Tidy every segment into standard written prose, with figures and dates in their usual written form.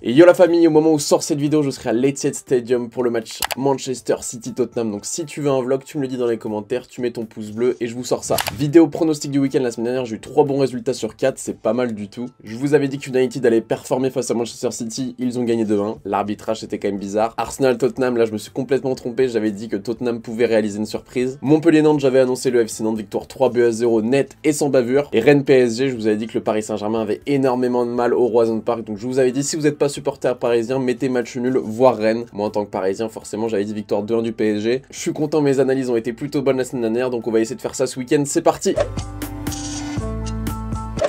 Et yo la famille, au moment où sort cette vidéo, je serai à l'Etihad Stadium pour le match Manchester City-Tottenham. Donc si tu veux un vlog, tu me le dis dans les commentaires, tu mets ton pouce bleu et je vous sors ça. Vidéo pronostic du week-end la semaine dernière, j'ai eu 3 bons résultats sur 4, c'est pas mal du tout. Je vous avais dit qu'United allait performer face à Manchester City, ils ont gagné 2-1. L'arbitrage c'était quand même bizarre. Arsenal-Tottenham, là je me suis complètement trompé, j'avais dit que Tottenham pouvait réaliser une surprise. Montpellier-Nantes, j'avais annoncé le FC Nantes victoire 3-0 net et sans bavure. Et Rennes-PSG, je vous avais dit que le Paris Saint-Germain avait énormément de mal au Roison Park. Donc je vous avais dit, si vous n'êtes pas supporter parisien, mettez match nul, voire Rennes. Moi en tant que parisien, forcément j'avais dit victoire 2-1 du PSG. Je suis content, mes analyses ont été plutôt bonnes la semaine dernière, donc on va essayer de faire ça ce week-end, c'est parti.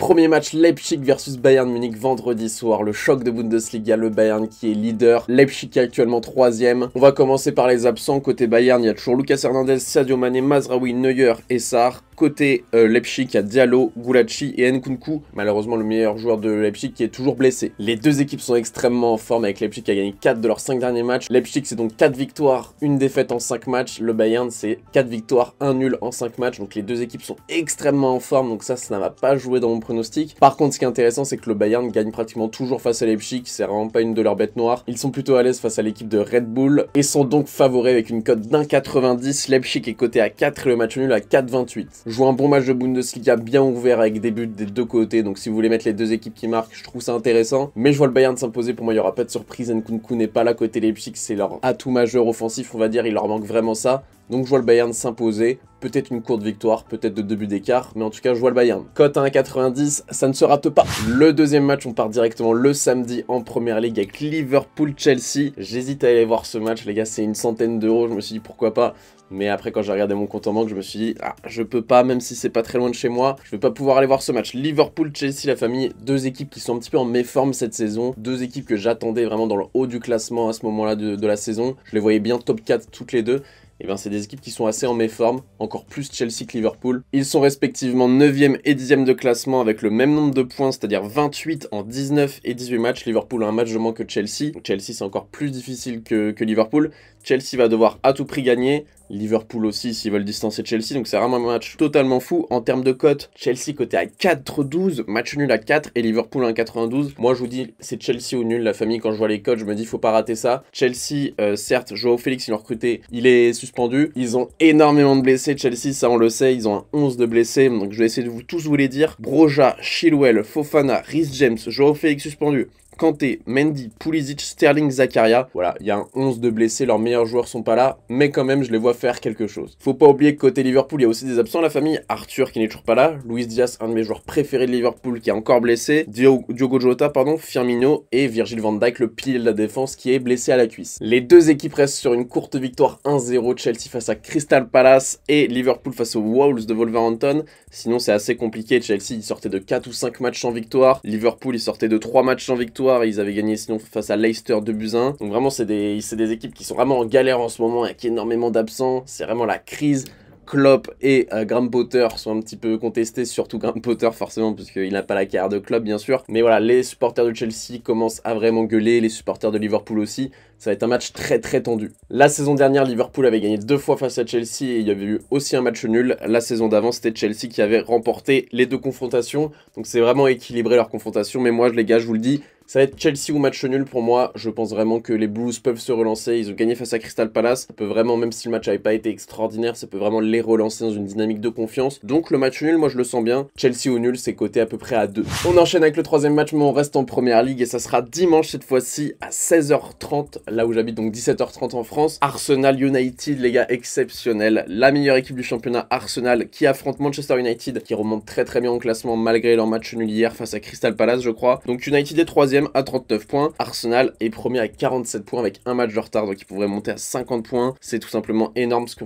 Premier match, Leipzig versus Bayern Munich vendredi soir, le choc de Bundesliga, le Bayern qui est leader, Leipzig qui est actuellement 3ème. On va commencer par les absents. Côté Bayern, il y a toujours Lucas Hernandez, Sadio Mané, Mazraoui, Neuer et Sarr. Côté Leipzig, il y a Diallo, Gulácsi et Nkunku, malheureusement le meilleur joueur de Leipzig qui est toujours blessé. Les deux équipes sont extrêmement en forme, avec Leipzig qui a gagné 4 de leurs 5 derniers matchs. Leipzig c'est donc 4 victoires, 1 défaite en 5 matchs. Le Bayern c'est 4 victoires, 1 nul en 5 matchs. Donc les deux équipes sont extrêmement en forme, donc ça ne va pas jouer dans mon pronostic. Par contre, ce qui est intéressant, c'est que le Bayern gagne pratiquement toujours face à Leipzig, c'est vraiment pas une de leurs bêtes noires. Ils sont plutôt à l'aise face à l'équipe de Red Bull et sont donc favoris avec une cote d'1,90. Leipzig est coté à 4 et le match nul à 4,28. Joue un bon match de Bundesliga bien ouvert avec des buts des deux côtés, donc si vous voulez mettre les deux équipes qui marquent, je trouve ça intéressant. Mais je vois le Bayern s'imposer, pour moi il n'y aura pas de surprise. Nkunku n'est pas là côté Leipzig, c'est leur atout majeur offensif, on va dire, il leur manque vraiment ça. Donc je vois le Bayern s'imposer, peut-être une courte victoire, peut-être de 2 buts d'écart, mais en tout cas je vois le Bayern. Cote à 1,90, ça ne se rate pas. Le deuxième match, on part directement le samedi en Première Ligue avec Liverpool-Chelsea. J'hésite à aller voir ce match, les gars, c'est une centaine d'euros, je me suis dit pourquoi pas. Mais après, quand j'ai regardé mon compte en banque, je me suis dit, ah, je peux pas, même si c'est pas très loin de chez moi, je vais pas pouvoir aller voir ce match. Liverpool-Chelsea, la famille, deux équipes qui sont un petit peu en méforme cette saison, deux équipes que j'attendais vraiment dans le haut du classement à ce moment-là de la saison. Je les voyais bien top 4 toutes les deux. Et bien c'est des équipes qui sont assez en méforme, encore plus Chelsea que Liverpool. Ils sont respectivement 9ème et 10ème de classement avec le même nombre de points, c'est-à-dire 28 en 19 et 18 matchs. Liverpool a un match de moins que Chelsea. Donc Chelsea c'est encore plus difficile que Liverpool. Chelsea va devoir à tout prix gagner. Liverpool aussi s'ils veulent distancer Chelsea, donc c'est vraiment un match totalement fou. En termes de cote, Chelsea coté à 4,12, match nul à 4 et Liverpool à 1,92. Moi je vous dis, c'est Chelsea ou nul, la famille. Quand je vois les cotes, je me dis faut pas rater ça. Chelsea, certes, Joao Félix, ils l'ont recruté, il est suspendu. Ils ont énormément de blessés, Chelsea, ça on le sait, ils ont un 11 de blessés, donc je vais essayer de tous vous les dire. Broja, Chilwell, Fofana, Reece James, Joao Félix suspendu, Kanté, Mendy, Pulisic, Sterling, Zakaria. Voilà, il y a un 11 de blessés, leurs meilleurs joueurs sont pas là, mais quand même, je les vois faire quelque chose. Faut pas oublier que côté Liverpool, il y a aussi des absents, la famille. Arthur qui n'est toujours pas là, Luis Diaz, un de mes joueurs préférés de Liverpool qui est encore blessé, Diogo Jota, pardon, Firmino et Virgil van Dijk, le pilier de la défense qui est blessé à la cuisse. Les deux équipes restent sur une courte victoire 1-0, Chelsea face à Crystal Palace et Liverpool face aux Wolves de Wolverhampton. Sinon, c'est assez compliqué. Chelsea, ils sortaient de 4 ou 5 matchs sans victoire. Liverpool, ils sortaient de 3 matchs sans victoire. Ils avaient gagné sinon face à Leicester 2-1. Donc vraiment c'est des équipes qui sont vraiment en galère en ce moment avec énormément d'absents. C'est vraiment la crise. Klopp et Graham Potter sont un petit peu contestés, surtout Graham Potter forcément parce qu'il n'a pas la carrière de Klopp bien sûr. Mais voilà, les supporters de Chelsea commencent à vraiment gueuler, les supporters de Liverpool aussi. Ça va être un match très tendu. La saison dernière, Liverpool avait gagné 2 fois face à Chelsea et il y avait eu aussi un match nul. La saison d'avant, c'était Chelsea qui avait remporté les deux confrontations. Donc c'est vraiment équilibré leur confrontation. Mais moi, les gars, je vous le dis, ça va être Chelsea ou match nul pour moi. Je pense vraiment que les Blues peuvent se relancer. Ils ont gagné face à Crystal Palace. Ça peut vraiment, même si le match n'avait pas été extraordinaire, ça peut vraiment les relancer dans une dynamique de confiance. Donc le match nul, moi je le sens bien. Chelsea ou nul, c'est coté à peu près à 2. On enchaîne avec le troisième match, mais on reste en Première Ligue et ça sera dimanche cette fois-ci à 16h30, là où j'habite, donc 17h30 en France. Arsenal United, les gars, exceptionnel. La meilleure équipe du championnat, Arsenal, qui affronte Manchester United, qui remonte très bien au classement malgré leur match nul hier face à Crystal Palace, je crois. Donc United est 3ème à 39 points. Arsenal est premier à 47 points avec un match de retard, donc ils pourraient monter à 50 points. C'est tout simplement énorme ce que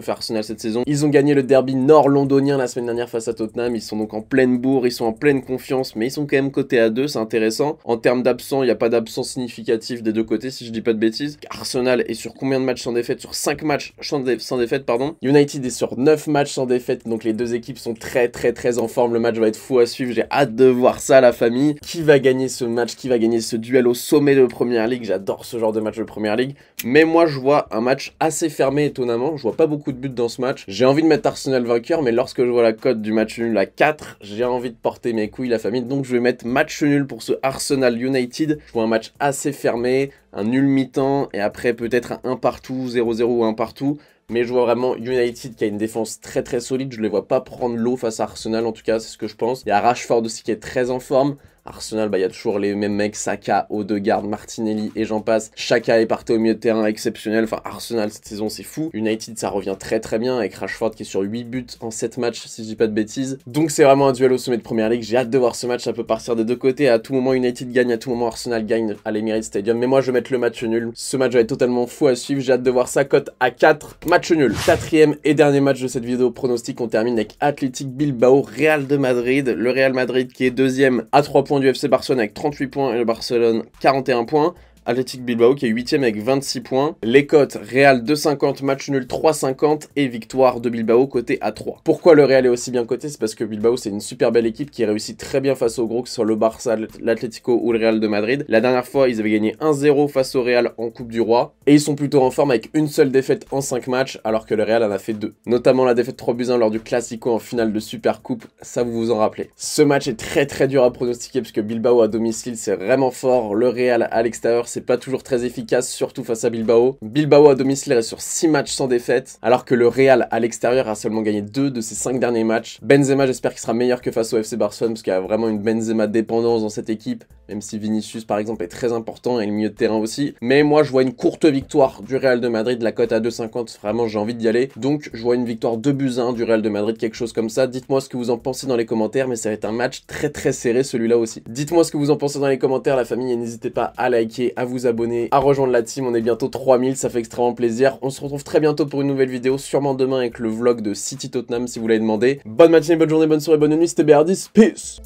fait Arsenal cette saison. Ils ont gagné le derby nord-londonien la semaine dernière face à Tottenham. Ils sont donc en pleine bourre, ils sont en pleine confiance, mais ils sont quand même cotés à 2, c'est intéressant. En termes d'absents, il n'y a pas d'absents significatifs des deux côtés, si je dis pas de bêtises. Arsenal est sur combien de matchs sans défaite? Sur 5 matchs sans défaite, pardon. United est sur 9 matchs sans défaite, donc les deux équipes sont très en forme. Le match va être fou à suivre, j'ai hâte de voir ça, la famille. Qui va gagner ce match match qui va gagner ce duel au sommet de Première Ligue. J'adore ce genre de match de Première Ligue. Mais moi, je vois un match assez fermé, étonnamment. Je vois pas beaucoup de buts dans ce match. J'ai envie de mettre Arsenal vainqueur, mais lorsque je vois la cote du match nul à 4, j'ai envie de porter mes couilles, la famille. Donc je vais mettre match nul pour ce Arsenal United. Je vois un match assez fermé, un nul mi-temps, et après peut-être un 1 partout, 0-0 ou 1 partout. Mais je vois vraiment United qui a une défense très très solide. Je ne les vois pas prendre l'eau face à Arsenal, en tout cas, c'est ce que je pense. Il y a Rashford aussi qui est très en forme. Arsenal, il y a toujours les mêmes mecs, Saka, Odegaard, Martinelli et j'en passe. Chaka est parti au milieu de terrain exceptionnel. Enfin, Arsenal, cette saison, c'est fou. United, ça revient très très bien avec Rashford qui est sur 8 buts en 7 matchs, si je dis pas de bêtises. Donc, c'est vraiment un duel au sommet de Première Ligue. J'ai hâte de voir ce match. Ça peut partir des deux côtés. À tout moment, United gagne. À tout moment, Arsenal gagne à l'Emirates Stadium. Mais moi, je vais mettre le match nul. Ce match va être totalement fou à suivre. J'ai hâte de voir sa cote à 4. Match nul. Quatrième et dernier match de cette vidéo pronostic. On termine avec Athletic Bilbao, Real de Madrid. Le Real Madrid qui est deuxième à 3 points du FC Barcelone avec 38 points et le Barcelone 41 points. Athletic Bilbao qui est 8ème avec 26 points. Les cotes, Real 2,50, match nul 3,50 et victoire de Bilbao côté à 3. Pourquoi le Real est aussi bien coté? C'est parce que Bilbao c'est une super belle équipe qui réussit très bien face aux gros, que ce soit le Barça, l'Atlético ou le Real de Madrid. La dernière fois, ils avaient gagné 1-0 face au Real en Coupe du Roi. Et ils sont plutôt en forme avec une seule défaite en 5 matchs alors que le Real en a fait 2. Notamment la défaite 3-1 lors du Classico en finale de Super Coupe, ça vous vous en rappelez. Ce match est très très dur à pronostiquer parce que Bilbao à domicile c'est vraiment fort. Le Real à l'extérieur c'est pas toujours très efficace, surtout face à Bilbao. Bilbao à domicile reste sur 6 matchs sans défaite, alors que le Real à l'extérieur a seulement gagné 2 de ses 5 derniers matchs. Benzema, j'espère qu'il sera meilleur que face au FC Barcelone, parce qu'il y a vraiment une Benzema dépendance dans cette équipe, même si Vinicius par exemple est très important, et le milieu de terrain aussi. Mais moi je vois une courte victoire du Real de Madrid, la cote à 2,50, vraiment j'ai envie d'y aller. Donc je vois une victoire 2-1 du Real de Madrid, quelque chose comme ça. Dites-moi ce que vous en pensez dans les commentaires, mais ça va être un match très très serré celui-là aussi. Dites-moi ce que vous en pensez dans les commentaires la famille, et n'hésitez pas à liker, à vous abonner, à rejoindre la team. On est bientôt 3000, ça fait extrêmement plaisir. On se retrouve très bientôt pour une nouvelle vidéo, sûrement demain avec le vlog de City Tottenham si vous l'avez demandé. Bonne matinée, bonne journée, bonne soirée, bonne nuit, c'était Béardis, peace.